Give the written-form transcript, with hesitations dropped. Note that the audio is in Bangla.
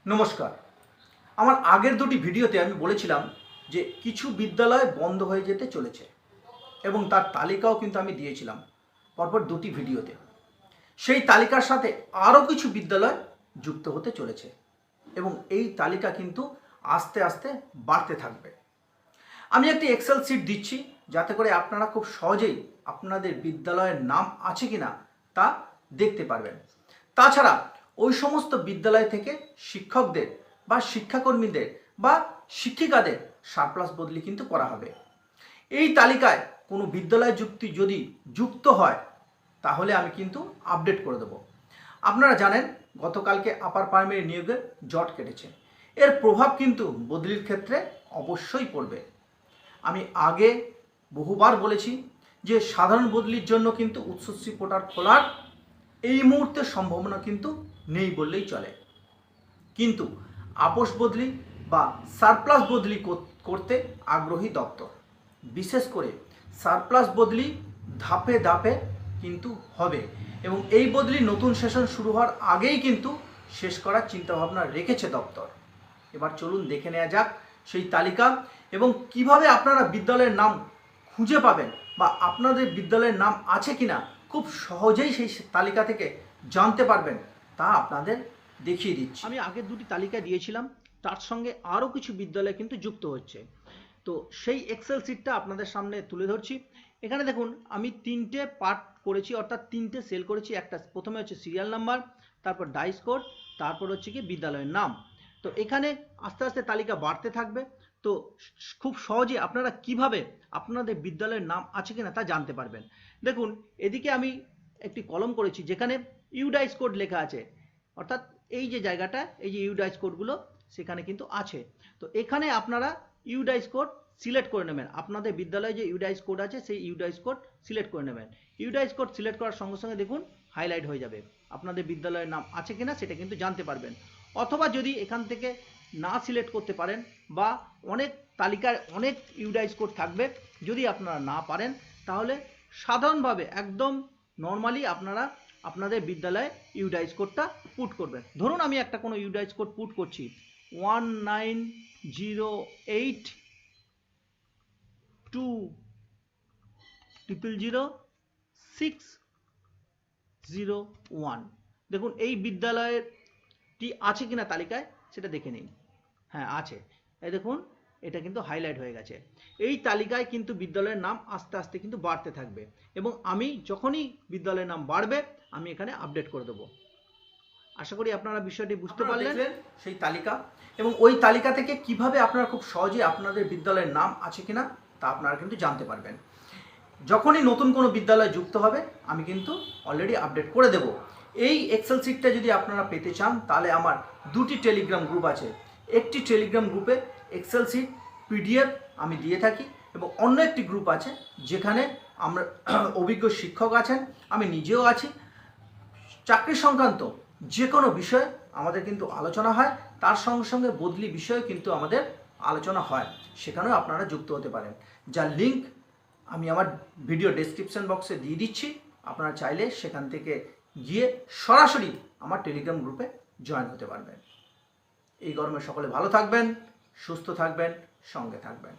নমস্কার। আমার আগের দুটি ভিডিওতে আমি বলেছিলাম যে কিছু বিদ্যালয় বন্ধ হয়ে যেতে চলেছে এবং তার তালিকাও কিন্তু আমি দিয়েছিলাম পরপর দুটি ভিডিওতে। সেই তালিকার সাথে আরও কিছু বিদ্যালয় যুক্ত হতে চলেছে এবং এই তালিকা কিন্তু আস্তে আস্তে বাড়তে থাকবে। আমি একটি এক্সেল শিট দিচ্ছি যাতে করে আপনারা খুব সহজেই আপনাদের বিদ্যালয়ের নাম আছে কিনা তা দেখতে পারবেন। তাছাড়া ওই সমস্ত বিদ্যালয় থেকে শিক্ষকদের বা শিক্ষাকর্মীদের বা শিক্ষিকাদের সারপ্লাস বদলি কিন্তু করা হবে। এই তালিকায় কোনো বিদ্যালয় যদি যুক্ত হয় তাহলে আমি কিন্তু আপডেট করে দেব। আপনারা জানেন গতকালকে আপার প্রাইমারি নিয়োগের জট কেটেছে, এর প্রভাব কিন্তু বদলির ক্ষেত্রে অবশ্যই পড়বে। আমি আগে বহুবার বলেছি যে সাধারণ বদলির জন্য কিন্তু উচ্চশ্রী পোর্টাল খোলার এই মুহূর্তে সম্ভাবনা কিন্তু নেই বললেই চলে, কিন্তু আপোষ বদলি বা সারপ্লাস বদলি করতে আগ্রহী দপ্তর। বিশেষ করে সারপ্লাস বদলি ধাপে ধাপে কিন্তু হবে এবং এই বদলি নতুন সেশন শুরু হওয়ার আগেই কিন্তু শেষ করার চিন্তাভাবনা রেখেছে দপ্তর। এবার চলুন দেখে নেওয়া যাক সেই তালিকা এবং কিভাবে আপনারা বিদ্যালয়ের নাম খুঁজে পাবেন বা আপনাদের বিদ্যালয়ের নাম আছে কিনা খুব সহজেই সেই তালিকা থেকে জানতে পারবেন তা আপনাদের দেখিয়ে দিচ্ছি। আমি আগের দুটি তালিকা দিয়েছিলাম, তার সঙ্গে আরও কিছু বিদ্যালয় কিন্তু যুক্ত হচ্ছে। তো সেই এক্সেল শিটটা আপনাদের সামনে তুলে ধরছি। এখানে দেখুন আমি তিনটে পার্ট করেছি, অর্থাৎ তিনটে সেল করেছি। একটা প্রথমে হচ্ছে সিরিয়াল নাম্বার, তারপর ডাইস কোড, তারপর হচ্ছে কি বিদ্যালয়ের নাম। তো এখানে আস্তে আস্তে তালিকা বাড়তে থাকবে। তো খুব সহজে আপনারা কিভাবে আপনাদের বিদ্যালয়ের নাম আছে কিনা তা জানতে পারবেন। দেখুন এদিকে আমি একটি কলম করেছি যেখানে ইউডাইস কোড লেখা আছে, অর্থাৎ এই যে জায়গাটা, এই যে ইউডাইস কোডগুলো সেখানে কিন্তু আছে। তো এখানে আপনারা ইউডাইস কোড সিলেক্ট করে নেবেন। আপনাদের বিদ্যালয়ে যে ইউডাইস কোড আছে সেই ইউডাইস কোড সিলেক্ট করে নেবেন। ইউডাইস কোড সিলেক্ট করার সঙ্গে সঙ্গে দেখুন হাইলাইট হয়ে যাবে। আপনাদের বিদ্যালয়ের নাম আছে কিনা সেটা কিন্তু জানতে পারবেন। অথবা যদি এখান থেকে না সিলেক্ট করতে পারেন বা অনেক তালিকায় অনেক ইউডাইস কোড থাকবে, যদি আপনারা না পারেন তাহলে সাধারণভাবে একদম নর্মালি আপনারা আপনাদের বিদ্যালয়ে ইউডাইস কোডটা পুট করবেন। ধরুন আমি একটা কোনো ইউডাইস কোড পুট করছি 1908200601। দেখুন এই বিদ্যালয়টি আছে কিনা তালিকায় সেটা দেখে নিন। হ্যাঁ আছে, এই দেখুন এটা কিন্তু হাইলাইট হয়ে গেছে। এই তালিকায় কিন্তু বিদ্যালয়ের নাম আস্তে আস্তে কিন্তু বাড়তে থাকবে এবং আমি যখনই বিদ্যালয়ের নাম বাড়বে আমি এখানে আপডেট করে দেবো। আশা করি আপনারা বিষয়টি বুঝতে পারলেন সেই তালিকা, এবং ওই তালিকা থেকে কিভাবে আপনারা খুব সহজেই আপনাদের বিদ্যালয়ের নাম আছে কিনা তা আপনারা কিন্তু জানতে পারবেন। যখনই নতুন কোনো বিদ্যালয় যুক্ত হবে আমি কিন্তু অলরেডি আপডেট করে দেব। এই এক্সেল শিটটা যদি আপনারা পেতে চান তাহলে আমার দুটি টেলিগ্রাম গ্রুপ আছে। একটি টেলিগ্রাম গ্রুপে এক্সেল শিট পিডিএফ আমি দিয়ে থাকি এবং অন্য একটি গ্রুপ আছে যেখানে আমরা অভিজ্ঞ শিক্ষক আছেন, আমি নিজেও আছি। চাকরি সংক্রান্ত যে কোনো বিষয়ে আমাদের কিন্তু আলোচনা হয়, তার সঙ্গে সঙ্গে বদলি বিষয়ে কিন্তু আমাদের আলোচনা হয়, সেখানেও আপনারা যুক্ত হতে পারেন। যার লিঙ্ক আমি আমার ভিডিও ডেসক্রিপশন বক্সে দিয়ে দিচ্ছি। আপনারা চাইলে সেখান থেকে গিয়ে সরাসরি আমার টেলিগ্রাম গ্রুপে জয়েন হতে পারবেন। এই গরমে সকলে ভালো থাকবেন, সুস্থ থাকবেন, সঙ্গে থাকবেন।